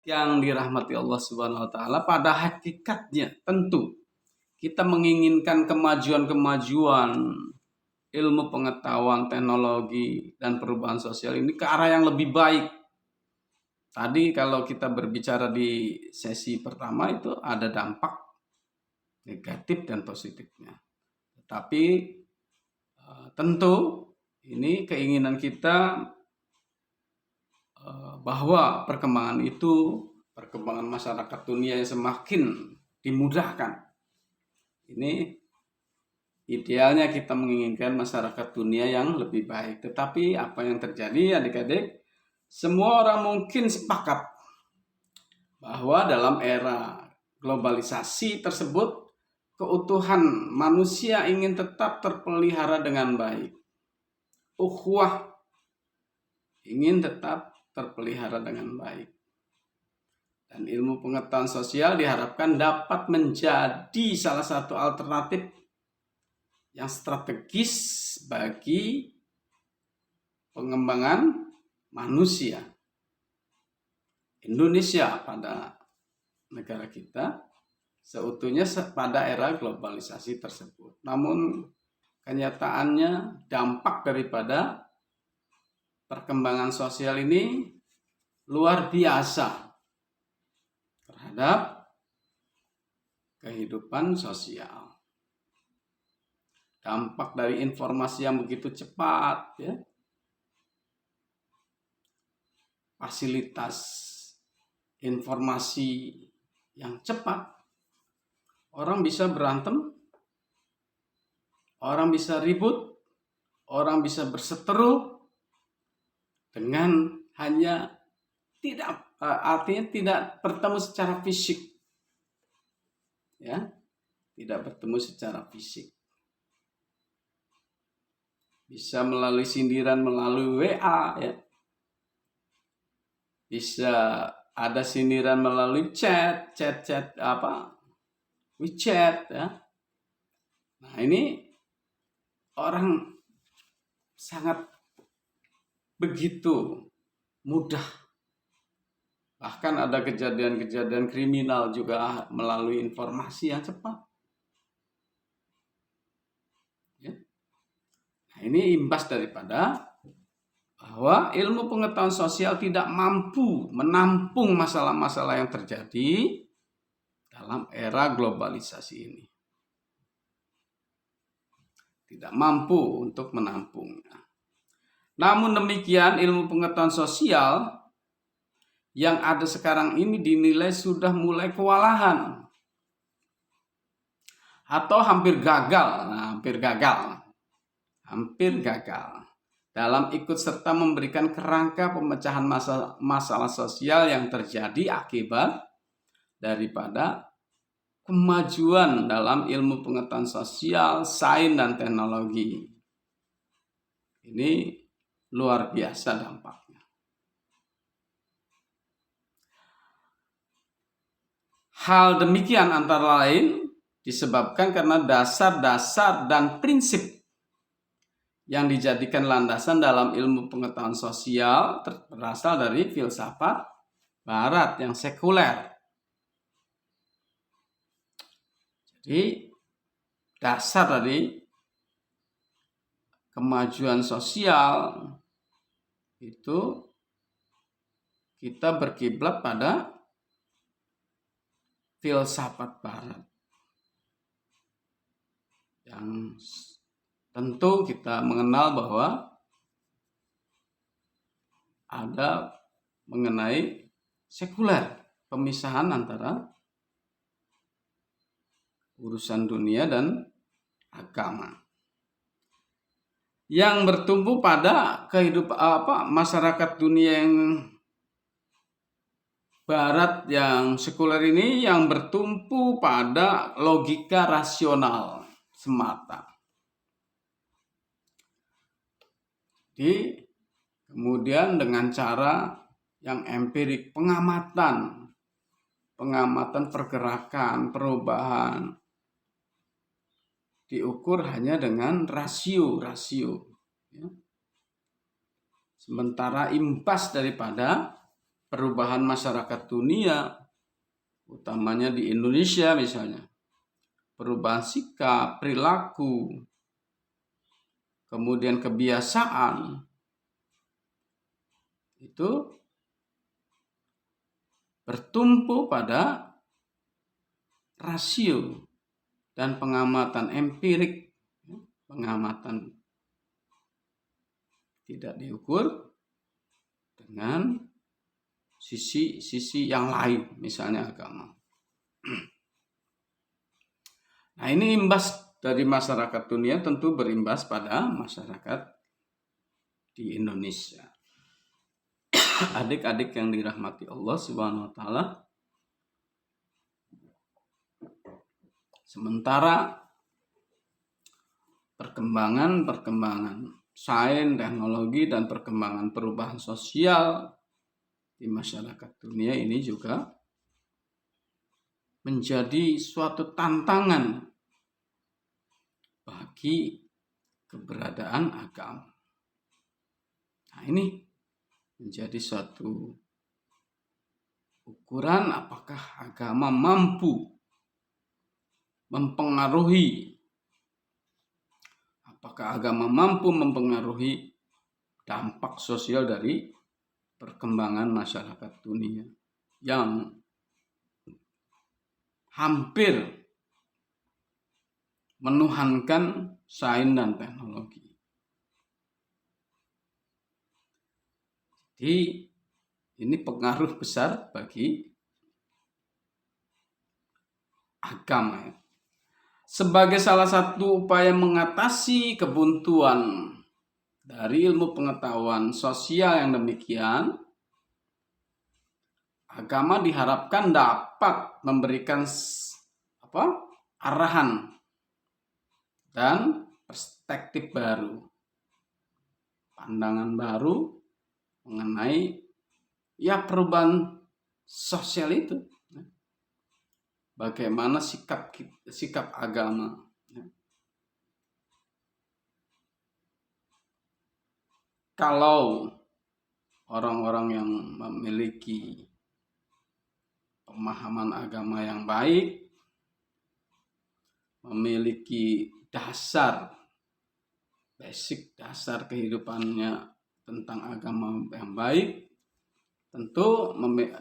Yang dirahmati Allah Subhanahu wa taala, pada hakikatnya tentu kita menginginkan kemajuan-kemajuan ilmu pengetahuan, teknologi, dan perubahan sosial ini ke arah yang lebih baik. Tadi kalau kita berbicara di sesi pertama itu ada dampak negatif dan positifnya. Tetapi tentu ini keinginan kita bahwa perkembangan masyarakat dunia yang semakin dimudahkan. Ini idealnya kita menginginkan masyarakat dunia yang lebih baik. Tetapi apa yang terjadi adik-adik, semua orang mungkin sepakat bahwa dalam era globalisasi tersebut keutuhan manusia ingin tetap terpelihara dengan baik. Ukhuwah ingin tetap terpelihara dengan baik. Dan ilmu pengetahuan sosial diharapkan dapat menjadi salah satu alternatif yang strategis bagi pengembangan manusia. Indonesia pada negara kita seutuhnya pada era globalisasi tersebut. Namun kenyataannya dampak daripada perkembangan sosial ini luar biasa terhadap kehidupan sosial. Dampak dari informasi yang begitu cepat, ya, fasilitas informasi yang cepat, orang bisa berantem, orang bisa ribut, orang bisa berseteru dengan hanya artinya tidak bertemu secara fisik, ya, tidak bertemu secara fisik. Bisa melalui sindiran melalui WA, ya. Bisa ada sindiran melalui chat WeChat, ya. Nah, ini orang sangat begitu mudah. Bahkan ada kejadian-kejadian kriminal juga melalui informasi yang cepat. Ya. Nah, ini imbas daripada bahwa ilmu pengetahuan sosial tidak mampu menampung masalah-masalah yang terjadi dalam era globalisasi ini. Tidak mampu untuk menampungnya. Namun demikian, ilmu pengetahuan sosial yang ada sekarang ini dinilai sudah mulai kewalahan atau hampir gagal dalam ikut serta memberikan kerangka pemecahan masalah sosial yang terjadi akibat daripada kemajuan dalam ilmu pengetahuan sosial, sains, dan teknologi. Ini luar biasa dampaknya. Hal demikian antara lain disebabkan karena dasar-dasar dan prinsip yang dijadikan landasan dalam ilmu pengetahuan sosial berasal dari filsafat Barat yang sekuler. Jadi dasar dari kemajuan sosial itu kita berkiblat pada filsafat Barat yang tentu kita mengenal bahwa ada mengenai sekuler, pemisahan antara urusan dunia dan agama yang bertumbuh pada kehidupan masyarakat dunia yang Barat yang sekuler ini, yang bertumpu pada logika rasional semata. Jadi kemudian dengan cara yang empirik, pengamatan pergerakan, perubahan diukur hanya dengan rasio. Ya. Sementara imbas daripada perubahan masyarakat dunia, utamanya di Indonesia misalnya, perubahan sikap, perilaku, kemudian kebiasaan, itu bertumpu pada rasio dan pengamatan empirik, pengamatan tidak diukur dengan sisi yang lain, misalnya agama. Nah, ini imbas dari masyarakat dunia tentu berimbas pada masyarakat di Indonesia. Adik-adik yang dirahmati Allah Subhanahu wa taala, sementara perkembangan sains, teknologi, dan perkembangan perubahan sosial di masyarakat dunia ini juga menjadi suatu tantangan bagi keberadaan agama. Nah, ini menjadi suatu ukuran apakah agama mampu mempengaruhi dampak sosial dari perkembangan masyarakat dunia yang hampir menuhankan sains dan teknologi. Jadi ini pengaruh besar bagi agama. Sebagai salah satu upaya mengatasi kebuntuan dari ilmu pengetahuan sosial yang demikian, agama diharapkan dapat memberikan arahan dan perspektif baru, pandangan baru mengenai perubahan sosial itu. Bagaimana sikap agama. Kalau orang-orang yang memiliki pemahaman agama yang baik, memiliki basic dasar kehidupannya tentang agama yang baik, tentu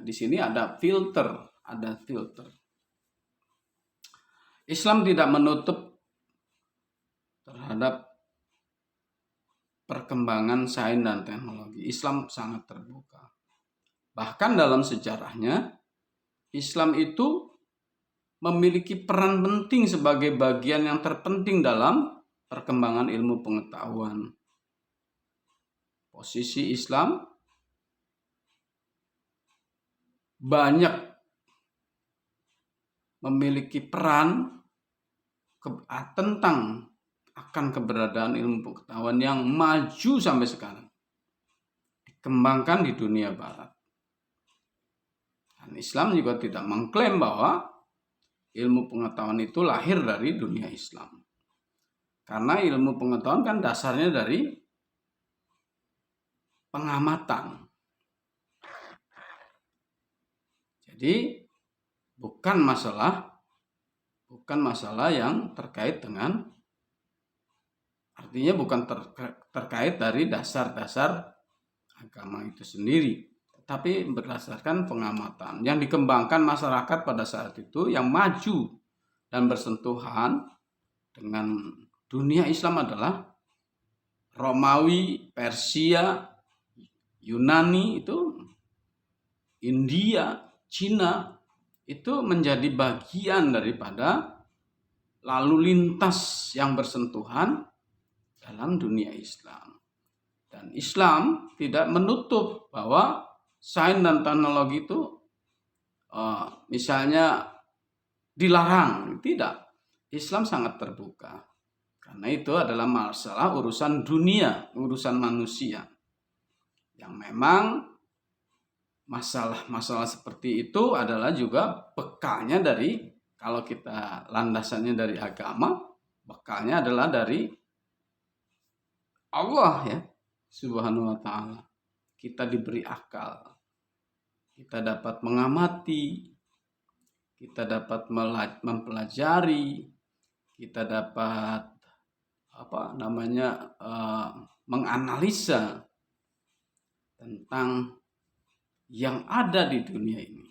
di sini ada filter. Islam tidak menutup terhadap perkembangan sains dan teknologi. Islam sangat terbuka. Bahkan dalam sejarahnya, Islam itu memiliki peran penting sebagai bagian yang terpenting dalam perkembangan ilmu pengetahuan. Posisi Islam banyak memiliki peran tentang akan keberadaan ilmu pengetahuan yang maju sampai sekarang, dikembangkan di dunia barat. Dan Islam juga tidak mengklaim bahwa ilmu pengetahuan itu lahir dari dunia Islam. Karena ilmu pengetahuan kan dasarnya dari pengamatan. Jadi bukan masalah yang terkait dengan, artinya bukan terkait dari dasar-dasar agama itu sendiri, tapi berdasarkan pengamatan yang dikembangkan masyarakat pada saat itu yang maju dan bersentuhan dengan dunia Islam adalah Romawi, Persia, Yunani, itu India, Cina, itu menjadi bagian daripada lalu lintas yang bersentuhan dalam dunia Islam. Dan Islam tidak menutup bahwa sains dan teknologi itu misalnya dilarang. Tidak. Islam sangat terbuka. Karena itu adalah masalah urusan dunia, urusan manusia. Yang memang masalah seperti itu adalah juga bekalnya dari, kalau kita landasannya dari agama, bekalnya adalah dari Allah ya, Subhanahu wa ta'ala. Kita diberi akal, kita dapat mengamati, kita dapat mempelajari, kita dapat menganalisa tentang yang ada di dunia ini.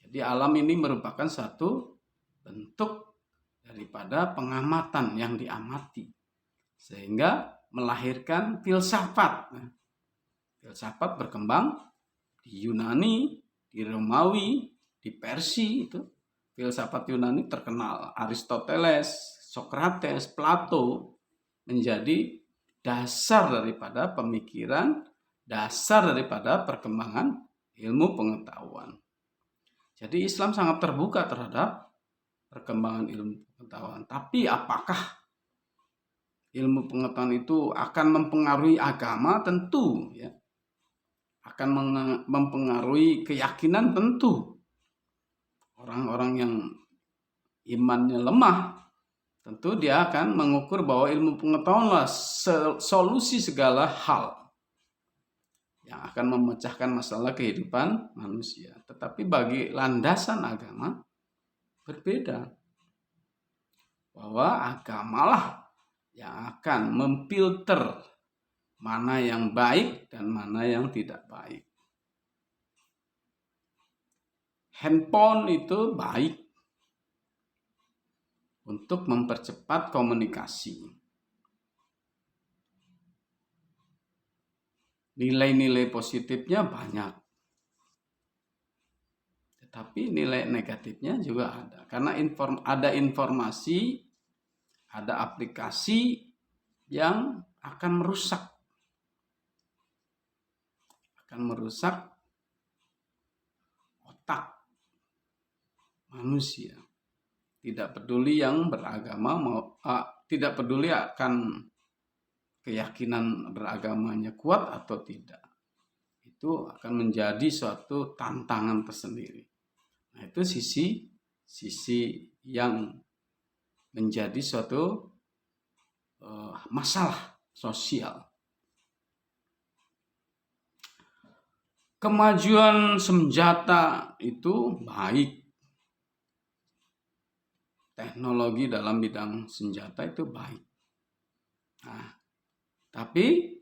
Jadi alam ini merupakan satu bentuk daripada pengamatan yang diamati, sehingga melahirkan filsafat. Filsafat berkembang di Yunani, di Romawi, di Persia. Itu filsafat Yunani terkenal, Aristoteles, Socrates, Plato, menjadi dasar daripada pemikiran, dasar daripada perkembangan ilmu pengetahuan. Jadi Islam sangat terbuka terhadap perkembangan ilmu pengetahuan. Tapi apakah ilmu pengetahuan itu akan mempengaruhi agama? Tentu, ya. Akan mempengaruhi keyakinan, tentu. Orang-orang yang imannya lemah, tentu dia akan mengukur bahwa ilmu pengetahuanlah solusi segala hal yang akan memecahkan masalah kehidupan manusia. Tetapi bagi landasan agama berbeda. Bahwa agamalah yang akan memfilter mana yang baik dan mana yang tidak baik. Handphone itu baik untuk mempercepat komunikasi. Nilai-nilai positifnya banyak. Tetapi nilai negatifnya juga ada. Karena ada informasi, ada aplikasi yang akan merusak. Akan merusak otak manusia. Tidak peduli yang beragama, tidak peduli akan keyakinan beragamanya kuat atau tidak. Itu akan menjadi suatu tantangan tersendiri. Nah, itu sisi yang menjadi suatu masalah sosial. Kemajuan senjata itu baik. Teknologi dalam bidang senjata itu baik. Nah, tapi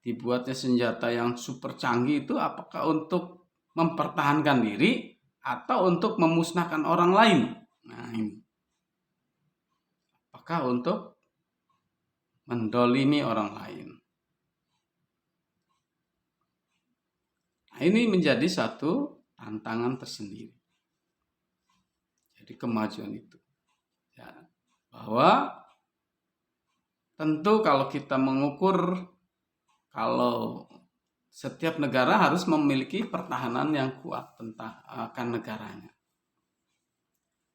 dibuatnya senjata yang super canggih itu apakah untuk mempertahankan diri atau untuk memusnahkan orang lain? Nah, ini. Apakah untuk mendolimi orang lain? Nah, ini menjadi satu tantangan tersendiri. Jadi kemajuan itu. Ya, bahwa tentu kalau kita mengukur, kalau setiap negara harus memiliki pertahanan yang kuat akan negaranya.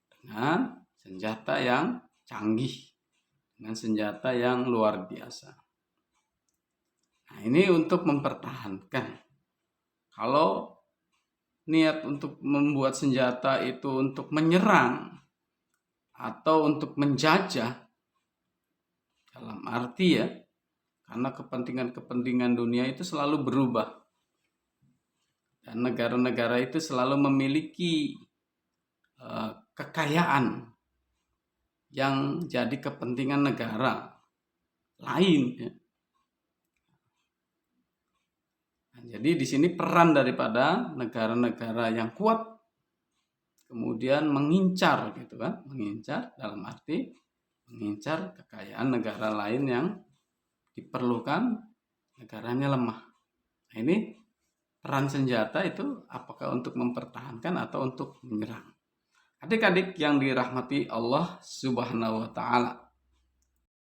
Dengan senjata yang canggih, dengan senjata yang luar biasa. Nah, ini untuk mempertahankan. Kalau niat untuk membuat senjata itu untuk menyerang atau untuk menjajah, dalam arti ya, karena kepentingan-kepentingan dunia itu selalu berubah. Dan negara-negara itu selalu memiliki kekayaan yang jadi kepentingan negara lain. Ya. Nah, jadi di sini peran daripada negara-negara yang kuat kemudian mengincar gitu kan, mengincar dalam arti mengincar kekayaan negara lain yang diperlukan negaranya lemah. Nah, ini peran senjata itu apakah untuk mempertahankan atau untuk menyerang. Adik-adik yang dirahmati Allah Subhanahu wa taala.